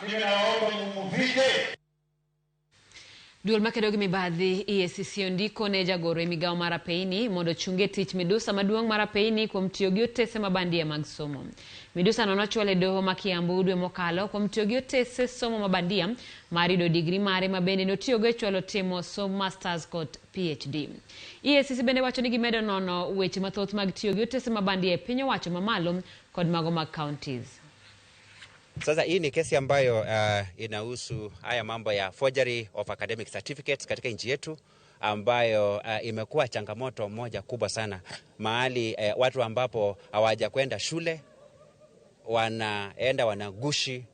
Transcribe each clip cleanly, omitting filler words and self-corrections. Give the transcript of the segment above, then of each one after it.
Ninaomba mumuvije. Duol makedo mibadhi EACC ondikone jagoro migao mar apeini mondo ochungi tich midusa maduong' mar apeini kuom tiyo gi otese mabandia mag somo. Midusa nochwal e doho ma Kiambu dwe mokalo kuom tiyo gi otese somo mabandia mar yudo digri mare ma bende notiyogo e chwalo timo somo masters kod PhD. EACC bende wacho ni gimedo nono weche mathoth mag tiyo gi otese mabandia e piny owacho mamalo kod mago mag counties. Sasa hii ni kesi ambayo inahusu haya mambo ya forgery of academic certificates katika nchi yetu, ambayo imekuwa changamoto moja kubwa sana. Mahali watu ambapo hawaja kwenda shule wanaenda wanagushi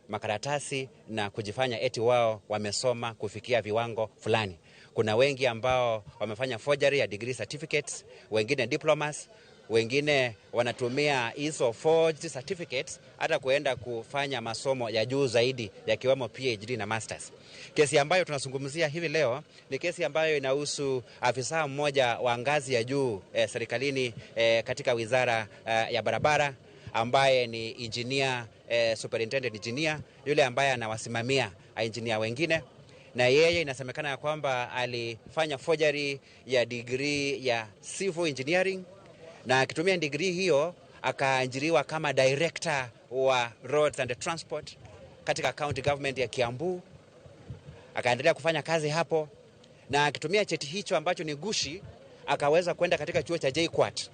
makaratasi na kujifanya eti wao wamesoma kufikia viwango fulani. Kuna wengi ambao wamefanya forgery ya degree certificates, wengine diplomas, wengine wanatumia hizo forged certificates hata kuenda kufanya masomo ya juu zaidi yakiwemo PhD na masters. Kesi ambayo tunazungumzia hivi leo ni kesi ambayo inahusu afisa mmoja wa ngazi ya juu serikalini katika wizara ya barabara, ambaye ni engineer, superintendent engineer, yule ambaye anawasimamia engineer wengine. Na yeye inasemekana ya kwamba alifanya forgery ya degree ya civil engineering, na akitumia degree hiyo akaajiriwa kama director wa roads and transport katika county government ya Kiambu. Akaendelea kufanya kazi hapo, na akitumia cheti hicho ambacho ni gushi akaweza kwenda katika chuo cha JKUAT